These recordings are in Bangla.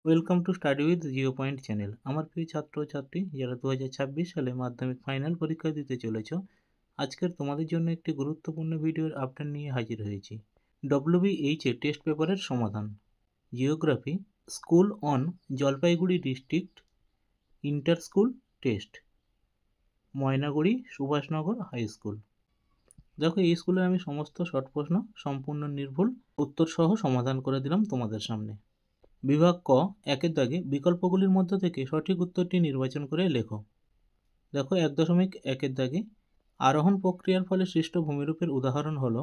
Welcome to study with zero point channel. আমার প্রিয় ছাত্র ছাত্রী যারা 2026 সালে মাধ্যমিক ফাইনাল পরীক্ষা দিতে চলেছ, আজকের তোমাদের জন্য একটি গুরুত্বপূর্ণ ভিডিওর আপডেট নিয়ে হাজির হয়েছি। WBH এ টেস্ট পেপারের সমাধান। Geography, school on Jalpaiguri district inter school test, Maynaguri Subhashnagar high school. দেখো, এই স্কুলের আমি সমস্ত শর্ট প্রশ্ন সম্পূর্ণ নির্ভুল উত্তর সহ সমাধান করে দিলাম তোমাদের সামনে। বিভাগ ক, একের দাগে বিকল্পগুলির মধ্য থেকে সঠিক উত্তরটি নির্বাচন করে লেখো। দেখো, 1.1-এর দাগে আরোহণ প্রক্রিয়ার ফলে সৃষ্ট ভূমিরূপের উদাহরণ হলো,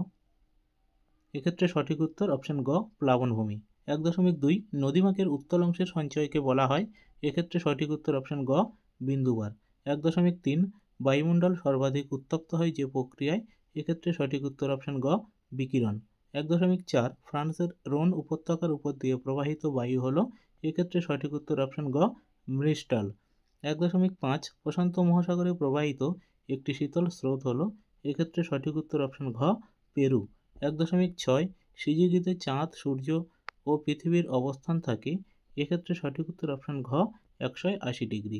এক্ষেত্রে সঠিক উত্তর অপশন গ, প্লাবনভূমি। 1.2, নদীমাকের উত্তল অংশের সঞ্চয়কে বলা হয়, এক্ষেত্রে সঠিক উত্তর অপশন গ, বিন্দুবার। 1.3, বায়ুমণ্ডল সর্বাধিক উত্তপ্ত হয় যে প্রক্রিয়ায়, এক্ষেত্রে সঠিক উত্তর অপশন গ, বিকিরণ। 1.4, ফ্রান্সের রোন উপত্যকার উপর দিয়ে প্রবাহিত বায়ু হলো, এক্ষেত্রে সঠিক উত্তর অপশন গ, মৃষ্টাল। 1.5, প্রশান্ত মহাসাগরে প্রবাহিত একটি শীতল স্রোত হলো, এক্ষেত্রে সঠিক উত্তর অপশন ঘ, পেরু। 1.6, সিজিগিতে চাঁদ, সূর্য ও পৃথিবীর অবস্থান থাকে, এক্ষেত্রে সঠিক উত্তর অপশন ঘ, 180 ডিগ্রি।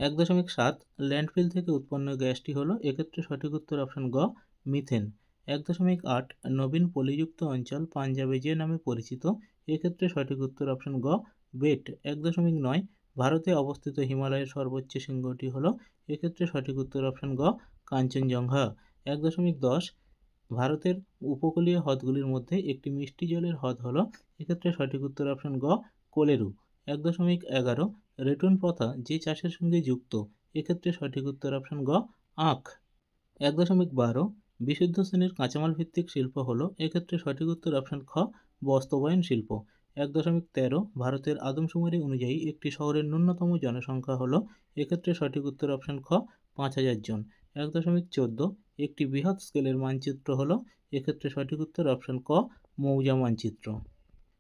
1.7, ল্যান্ডফিল থেকে উৎপন্ন গ্যাসটি হলো, এক্ষেত্রে সঠিক উত্তর অপশন গ, মিথেন। 1.8, নবীন পলিযুক্ত অঞ্চল পাঞ্জাবে যে নামে পরিচিত, এক্ষেত্রে সঠিক উত্তর অপশন গ, বেট। 1.9, ভারতে অবস্থিত হিমালয়ের সর্বোচ্চ শৃঙ্গটি হলো, এক্ষেত্রে সঠিক উত্তর অপশন গ, কাঞ্চনজঙ্ঘা। 1.10, ভারতের উপকূলীয় হ্রদগুলির মধ্যে একটি মিষ্টি জলের হ্রদ হলো, এক্ষেত্রে সঠিক উত্তর অপশন গ, কোলেরু। 1.11, রেটুন প্রথা যে চাষের সঙ্গে যুক্ত, এক্ষেত্রে সঠিক উত্তর অপশন গ, আখ। 1.12, বিশুদ্ধ শ্রেণীর কাঁচামাল ভিত্তিক শিল্প হলো, এক্ষেত্রে সঠিক উত্তর অপশন খ, বাস্তবায়ন শিল্প। 1.13, ভারতের আদমশুমারি অনুযায়ী একটি শহরের ন্যূনতম জনসংখ্যা হলো, এক্ষেত্রে সঠিক উত্তর অপশন খ, 5000 জন। 1.14, একটি বৃহৎ স্কেলের মানচিত্র হলো, এক্ষেত্রে সঠিক উত্তর অপশন ক, মৌজা মানচিত্র।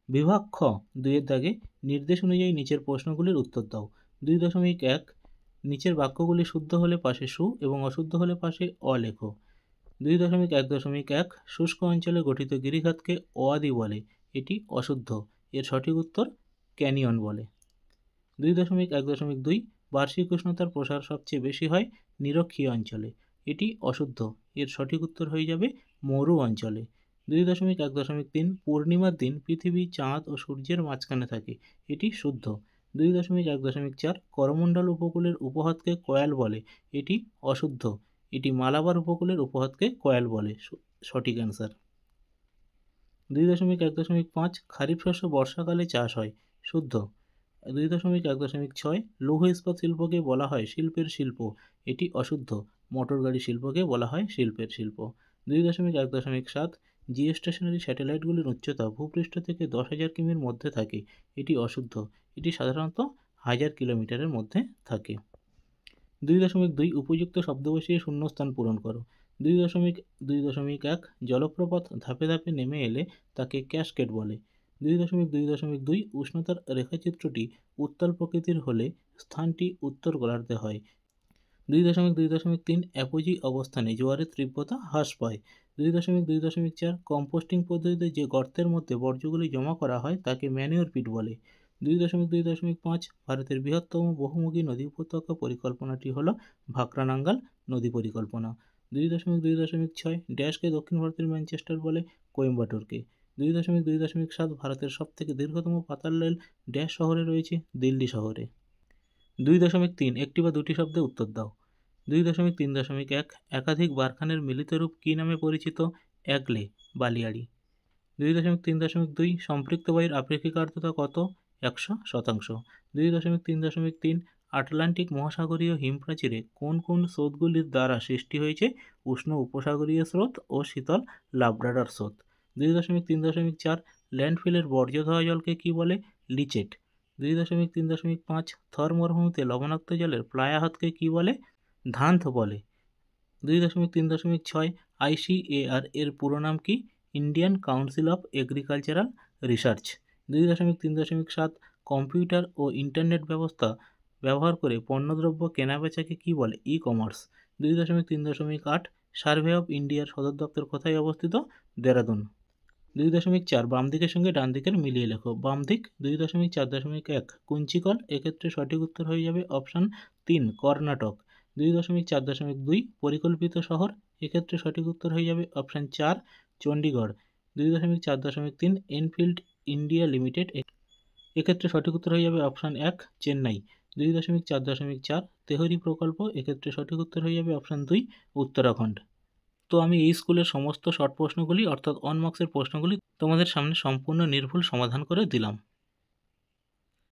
বিভাগ খ, 2-এর দাগে নির্দেশ অনুযায়ী নিচের প্রশ্নগুলির উত্তর দাও। 2.1, নিচের বাক্যগুলি শুদ্ধ হলে পাশে সু এবং অশুদ্ধ হলে পাশে অ লেখো। 2.1.1, শুষ্ক অঞ্চলে গঠিত গিরিখাতকে অয়াদি বলে, এটি অশুদ্ধ, এর সঠিক উত্তর ক্যানিয়ন বলে। 2.1.2, বার্ষিক উষ্ণতার প্রসার সবচেয়ে বেশি হয় নিরক্ষীয় অঞ্চলে, এটি অশুদ্ধ, এর সঠিক উত্তর হয়ে যাবে মরু অঞ্চলে। 2.1.3, পূর্ণিমার দিন পৃথিবী চাঁদ ও সূর্যের মাঝখানে থাকে, এটি শুদ্ধ। 2.1.4, করমণ্ডল উপকূলের উপহ্রদকে কয়াল বলে, এটি অশুদ্ধ, এটি মালাবার উপকূলের উপহ্রদকে কয়াল বলে, সঠিক অ্যান্সার। 2.1.5, খারিফ শস্য বর্ষাকালে চাষ হয়, শুদ্ধ। 2.1.6, লৌহ ইস্পাত শিল্পকে বলা হয় শিল্পের শিল্প, এটি অশুদ্ধ, মোটর গাড়ি শিল্পকে বলা হয় শিল্পের শিল্প। 2.1.7, জিওস্টেশনারি স্যাটেলাইটগুলির উচ্চতা ভূপৃষ্ঠ থেকে 10,000 কিমির মধ্যে থাকে, এটি অশুদ্ধ, এটি সাধারণত 1000 কিলোমিটারের মধ্যে থাকে। 2.2, উপযুক্ত শব্দ বসিয়ে শূন্যস্থান পূরণ করো। 2.1, জলপ্রপাত ধাপে ধাপে নেমে এলে তাকে ক্যাসকেড বলে। 2.2, উষ্ণতার রেখাচিত্রটি উত্তাল প্রকৃতির হলে স্থানটি উত্তর গোলার্ধে হয়। 2.2.3, অ্যাপোজি অবস্থানে জোয়ারের তীব্রতা হ্রাস পায়। 2.2.4, কম্পোস্টিং পদ্ধতিতে যে গর্তের মধ্যে বর্জ্যগুলি জমা করা হয় তাকে ম্যানিওর পিট বলে। 2.2.5, ভারতের বৃহত্তম বহুমুখী নদী উপত্যকা পরিকল্পনাটি হল ভাকরানাঙ্গাল নদী পরিকল্পনা। 2.2.6, ড্যাশকে দক্ষিণ ভারতের ম্যানচেস্টার বলে, কোয়েম্বাটোরকে। 2.2.7, ভারতের সবথেকে দীর্ঘতম পাতাল রেল ড্যাশ শহরে রয়েছে, দিল্লি শহরে। 2.3, একটি বা দুটি শব্দে উত্তর দাও। 2.3.1, একাধিক বারখানের মিলিত রূপ কী নামে পরিচিত, অ্যাগলে, বালিয়াড়ি। 2.3.2, সম্পৃক্ত বায়ুর আপেক্ষিক আর্দ্রতা কত, 100%। 2.3.3, আটলান্টিক মহাসাগরীয় হিমপ্রাচীরে কোন কোন স্রোতগুলির দ্বারা সৃষ্টি হয়েছে, উষ্ণ উপসাগরীয় স্রোত ও শীতল লাব্রাডর স্রোত। 2.3.4, ল্যান্ডফিলের বর্জ্য ধোয়া জলকে কী বলে, লিচেট। 2.3.5, থর মরুভূমিতে লবণাক্ত জলের প্লায়া হ্রদকে কী বলে, ধান্থ বলে। 2.3.6, ICAR এর পুরো নাম কি, Indian council of agricultural research. 2.3.7, computer ও ইন্টারনেট ব্যবস্থা ব্যবহার করে পণ্যদ্রব্য কেনাবেচাকে কী বলে, ই কমার্স। 2.3.8, সার্ভে অফ ইন্ডিয়ার সদর দপ্তর কোথায় অবস্থিত, দেরাদুন। 2.4 বাম দিকের সঙ্গে ডান দিকের মিলিয়ে লেখো। বাম দিক 2.4.1 কুঞ্চিকল, এক্ষেত্রে সঠিক উত্তর হয়ে যাবে অপশান 3 কর্ণাটক। 2.4.2 পরিকল্পিত শহর, এক্ষেত্রে সঠিক উত্তর হয়ে যাবে option 4 Chandigarh. 2.4.3 Enfield India limited, এক্ষেত্রে সঠিক উত্তর হয়ে যাবে অপশান 1 চেন্নাই। 2.4.4 তেহরি প্রকল্প, এক্ষেত্রে সঠিক উত্তর হয়ে যাবে অপশান 2 উত্তরাখণ্ড। তো আমি এই স্কুলের সমস্ত শর্ট প্রশ্নগুলি অর্থাৎ 1 মার্কসের প্রশ্নগুলি তোমাদের সামনে সম্পূর্ণ নির্ভুল সমাধান করে দিলাম।